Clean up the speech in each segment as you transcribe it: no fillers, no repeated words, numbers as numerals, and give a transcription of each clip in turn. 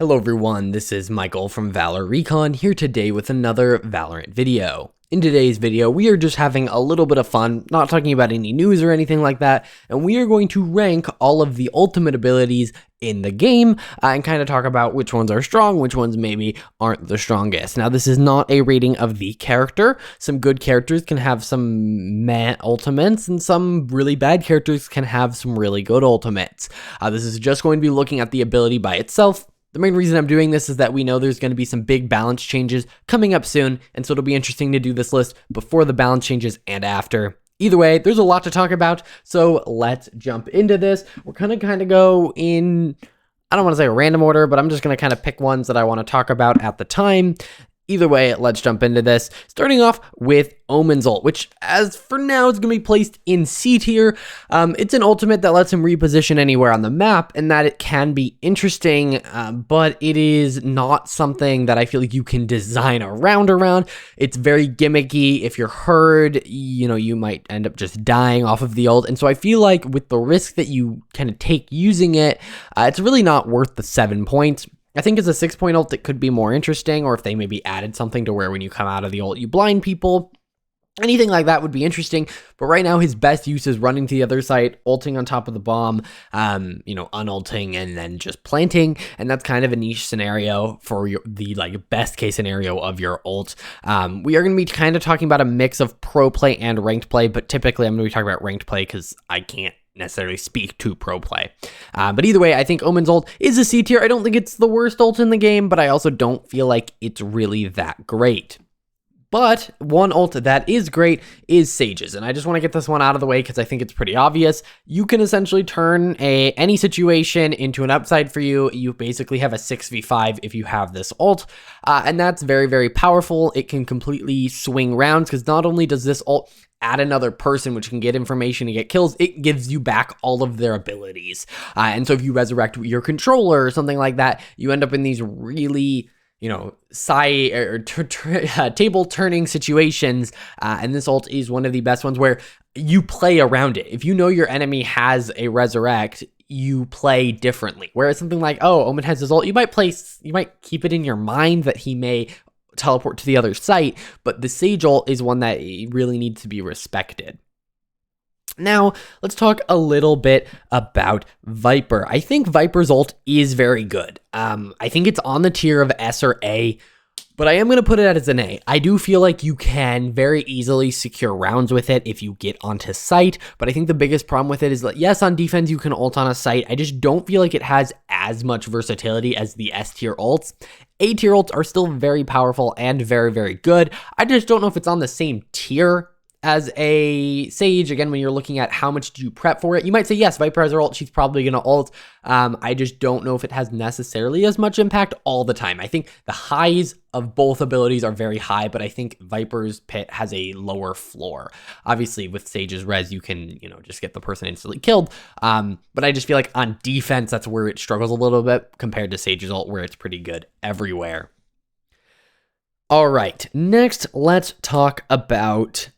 Hello everyone, this is Michael from Valor Recon here today with another Valorant video. In today's video, we are just having a little bit of fun, not talking about any news or anything like that, and we are going to rank all of the ultimate abilities in the game and kind of talk about which ones are strong, which ones maybe aren't the strongest. Now, this is not a rating of the character. Some good characters can have some meh ultimates, and some really bad characters can have some really good ultimates. This is just going to be looking at the ability by itself. The main reason I'm doing this is that we know there's going to be some big balance changes coming up soon, and so it'll be interesting to do this list before the balance changes and after. Either way, there's a lot to talk about, so let's jump into this. We're going to kind of go in, I don't want to say a random order, but I'm just going to kind of pick ones that I want to talk about at the time. Either way, let's jump into this. Starting off with Omens Old, which as for now is going to be placed in C tier. It's an ultimate that lets him reposition anywhere on the map, and that it can be interesting, but it is not something that I feel like you can design around. It's very gimmicky. If you're hurt, you might end up just dying off of the ult. And so I feel like with the risk that you kind of take using it, it's really not worth the 7 points. I think as a 6-point ult, it could be more interesting, or if they maybe added something to where when you come out of the ult, you blind people. Anything like that would be interesting, but right now his best use is running to the other side, ulting on top of the bomb, unulting and then just planting, and that's kind of a niche scenario for the best case scenario of your ult. We are going to be kind of talking about a mix of pro play and ranked play, but typically I'm going to be talking about ranked play because I can't necessarily speak to pro play. But either way, I think Omens Old is a C tier. I don't think it's the worst ult in the game, but I also don't feel like it's really that great. But one ult that is great is Sage's, and I just want to get this one out of the way because I think it's pretty obvious. You can essentially turn any situation into an upside for you. You basically have a 6v5 if you have this ult, and that's very, very powerful. It can completely swing rounds because not only does this ult add another person, which can get information and get kills, it gives you back all of their abilities. And so if you resurrect your controller or something like that, you end up in these really table turning situations, and this ult is one of the best ones where you play around it. If you know your enemy has a resurrect, you play differently. Whereas something like, oh, Omen has his ult, you might keep it in your mind that he may teleport to the other site, but the Sage ult is one that really needs to be respected. Now, let's talk a little bit about Viper. I think Viper's ult is very good. I think it's on the tier of S or A, but I am going to put it as an A. I do feel like you can very easily secure rounds with it if you get onto site, but I think the biggest problem with it is that, yes, on defense you can ult on a site. I just don't feel like it has as much versatility as the S tier ults. A tier ults are still very powerful and very, very good. I just don't know if it's on the same tier as a Sage. Again, when you're looking at how much do you prep for it, you might say, yes, Viper has her ult, she's probably going to ult. I just don't know if it has necessarily as much impact all the time. I think the highs of both abilities are very high, but I think Viper's pit has a lower floor. Obviously, with Sage's res, you can, just get the person instantly killed. But I just feel like on defense, that's where it struggles a little bit compared to Sage's ult, where it's pretty good everywhere. All right, next, let's talk about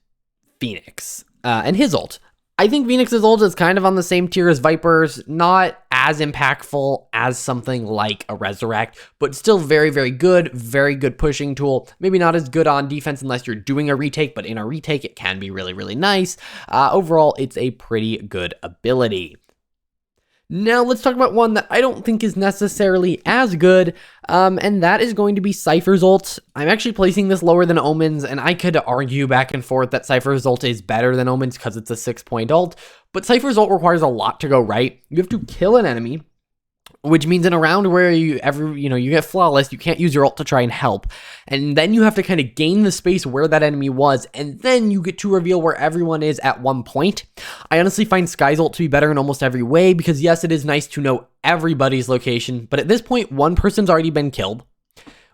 Phoenix and his ult. I think Phoenix's ult is kind of on the same tier as Viper's, not as impactful as something like a Resurrect, but still very, very good pushing tool. Maybe not as good on defense unless you're doing a retake, but in a retake, it can be really, really nice. Overall, it's a pretty good ability. Now, let's talk about one that I don't think is necessarily as good, and that is going to be Cypher's ult. I'm actually placing this lower than Omen's, and I could argue back and forth that Cypher's ult is better than Omen's because it's a 6-point ult, but Cypher's ult requires a lot to go right. You have to kill an enemy, which means in a round where you get flawless, you can't use your ult to try and help. And then you have to kind of gain the space where that enemy was, and then you get to reveal where everyone is at one point. I honestly find Skye's ult to be better in almost every way, because yes, it is nice to know everybody's location, but at this point, one person's already been killed,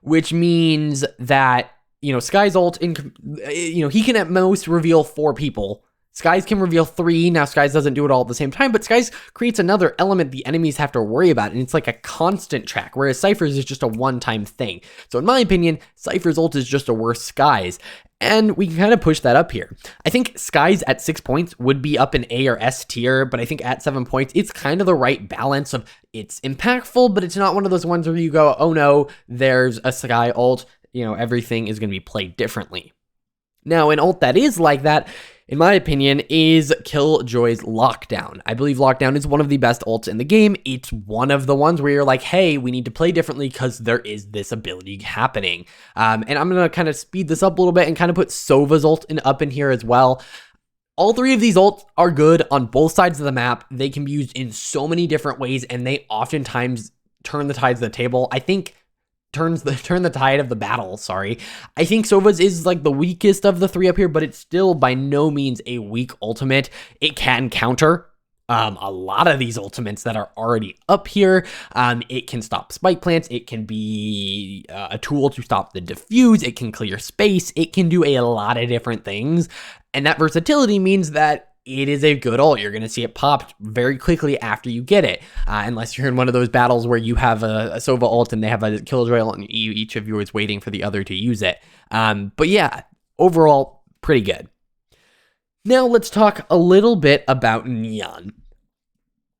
which means that, Skye's ult, he can at most reveal 4 people. Skies can reveal 3. Now, Skies doesn't do it all at the same time, but Skies creates another element the enemies have to worry about, and it's like a constant track, whereas Cypher's is just a one-time thing. So in my opinion, Cypher's ult is just a worse Skies. And we can kind of push that up here. I think Skies at 6 points would be up in A or S tier, but I think at 7 points, it's kind of the right balance of it's impactful, but it's not one of those ones where you go, oh no, there's a Sky ult, everything is going to be played differently. Now, an ult that is like that, in my opinion, is Killjoy's Lockdown. I believe Lockdown is one of the best ults in the game. It's one of the ones where you're like, hey, we need to play differently because there is this ability happening. And I'm going to kind of speed this up a little bit and kind of put Sova's ult up in here as well. All three of these ults are good on both sides of the map. They can be used in so many different ways, and they oftentimes turn the tides of the table. I think turn the tide of the battle, sorry. I think Sova's is like the weakest of the three up here, but it's still by no means a weak ultimate. It can counter a lot of these ultimates that are already up here. It can stop spike plants. It can be a tool to stop the diffuse. It can clear space. It can do a lot of different things. And that versatility means that it is a good ult. You're going to see it popped very quickly after you get it. Unless you're in one of those battles where you have a Sova ult and they have a Killjoy ult and each of you is waiting for the other to use it. But yeah, overall, pretty good. Now let's talk a little bit about Neon.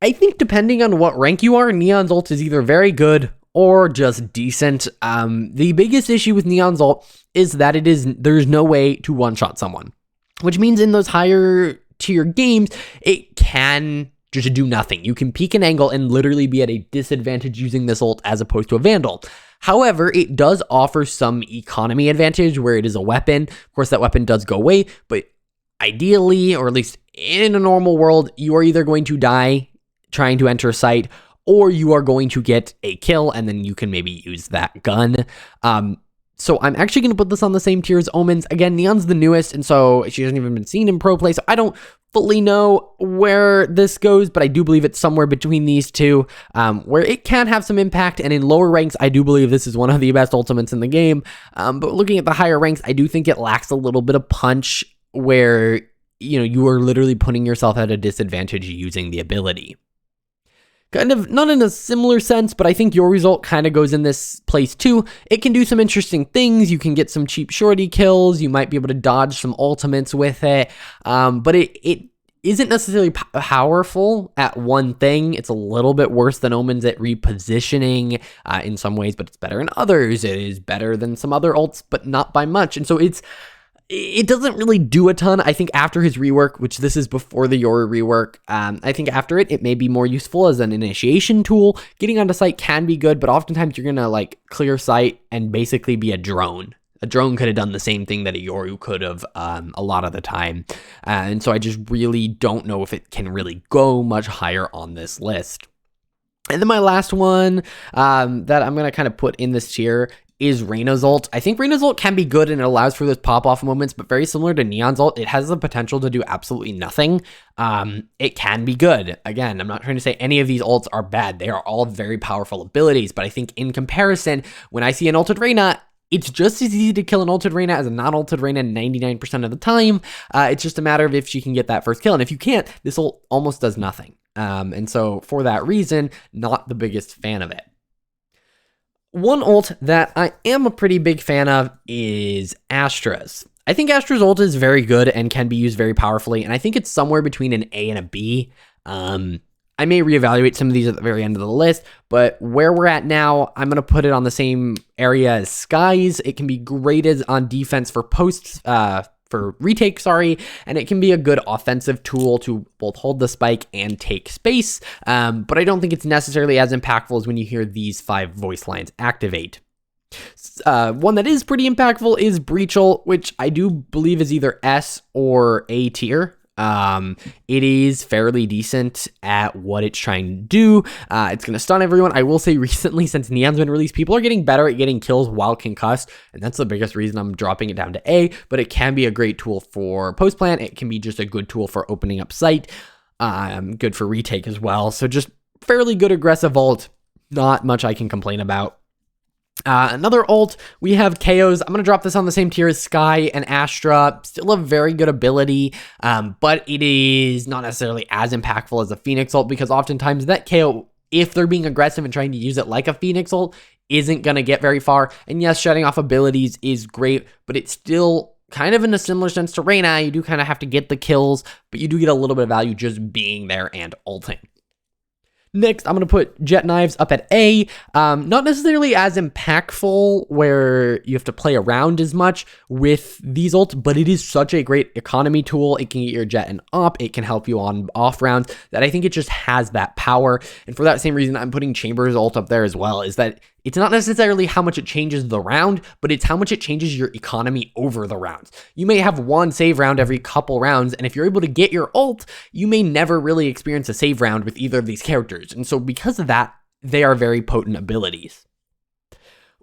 I think depending on what rank you are, Neon's ult is either very good or just decent. The biggest issue with Neon's ult is that there's no way to one-shot someone, which means in those higher tier games, it can just do nothing. You can peek an angle and literally be at a disadvantage using this ult as opposed to a Vandal. However, it does offer some economy advantage where it is a weapon. Of course, that weapon does go away, but ideally, or at least in a normal world, you are either going to die trying to enter site, or you are going to get a kill, and then you can maybe use that gun. So I'm actually going to put this on the same tier as Omens. Again, Neon's the newest, and so she hasn't even been seen in pro play, so I don't fully know where this goes, but I do believe it's somewhere between these two, where it can have some impact, and in lower ranks, I do believe this is one of the best ultimates in the game. But looking at the higher ranks, I do think it lacks a little bit of punch, where you are literally putting yourself at a disadvantage using the ability. Kind of, not in a similar sense, but I think your result kind of goes in this place too. It can do some interesting things. You can get some cheap shorty kills. You might be able to dodge some ultimates with it. But it isn't necessarily powerful at one thing. It's a little bit worse than Omens at repositioning in some ways, but it's better in others. It is better than some other ults, but not by much. And so it doesn't really do a ton. I think after his rework, which this is before the Yoru rework, I think after it may be more useful as an initiation tool. Getting onto site can be good, but oftentimes you're going to like clear site and basically be a drone. A drone could have done the same thing that a Yoru could have a lot of the time. And so I just really don't know if it can really go much higher on this list. And then my last one that I'm going to kind of put in this tier is Reyna's ult. I think Reyna's ult can be good and it allows for those pop-off moments, but very similar to Neon's ult, it has the potential to do absolutely nothing. It can be good. Again, I'm not trying to say any of these ults are bad. They are all very powerful abilities, but I think in comparison, when I see an ulted Reyna, it's just as easy to kill an ulted Reyna as a non-ulted Reyna 99% of the time. It's just a matter of if she can get that first kill, and if you can't, this ult almost does nothing. And so for that reason, not the biggest fan of it. One ult that I am a pretty big fan of is Astras. I think Astras ult is very good and can be used very powerfully, and I think it's somewhere between an A and a B. I may reevaluate some of these at the very end of the list, but where we're at now, I'm going to put it on the same area as Skies. It can be graded on defense for retake, and it can be a good offensive tool to both hold the spike and take space, but I don't think it's necessarily as impactful as when you hear these 5 voice lines activate. One that is pretty impactful is Breachal, which I do believe is either S or A tier. It is fairly decent at what it's trying to do. It's going to stun everyone. I will say recently, since Neon's been released, people are getting better at getting kills while concussed, and that's the biggest reason I'm dropping it down to A, but it can be a great tool for post plant. It can be just a good tool for opening up site. Good for retake as well. So just fairly good aggressive ult. Not much I can complain about. Another ult, we have KOs. I'm going to drop this on the same tier as Sky and Astra. Still a very good ability, but it is not necessarily as impactful as a Phoenix ult, because oftentimes that KO, if they're being aggressive and trying to use it like a Phoenix ult, isn't going to get very far. And yes, shutting off abilities is great, but it still kind of in a similar sense to Reyna, you do kind of have to get the kills, but you do get a little bit of value just being there and ulting. Next, I'm going to put Jet Knives up at A. Not necessarily as impactful where you have to play around as much with these ults, but it is such a great economy tool. It can get your Jet and op. It can help you on off rounds that I think it just has that power. And for that same reason, I'm putting Chamber's ult up there as well, is that it's not necessarily how much it changes the round, but it's how much it changes your economy over the rounds. You may have one save round every couple rounds, and if you're able to get your ult, you may never really experience a save round with either of these characters. And so because of that, they are very potent abilities.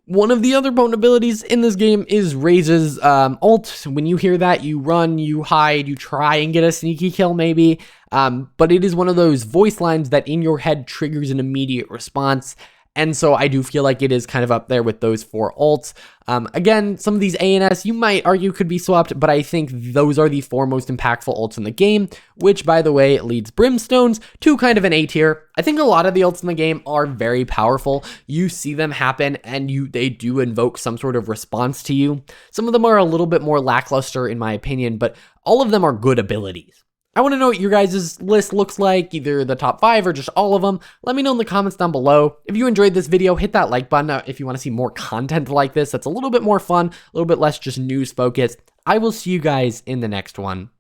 One of the other potent abilities in this game is Raze's ult. When you hear that, you run, you hide, you try and get a sneaky kill maybe, but it is one of those voice lines that in your head triggers an immediate response. And so I do feel like it is kind of up there with those 4 ults. Again, some of these A and S you might argue could be swapped, but I think those are the 4 most impactful ults in the game, which by the way leads Brimstones to kind of an A tier. I think a lot of the ults in the game are very powerful. You see them happen and they do invoke some sort of response to you. Some of them are a little bit more lackluster in my opinion, but all of them are good abilities. I want to know what your guys' list looks like, either the top 5 or just all of them. Let me know in the comments down below. If you enjoyed this video, hit that like button if you want to see more content like this that's a little bit more fun, a little bit less just news focused. I will see you guys in the next one.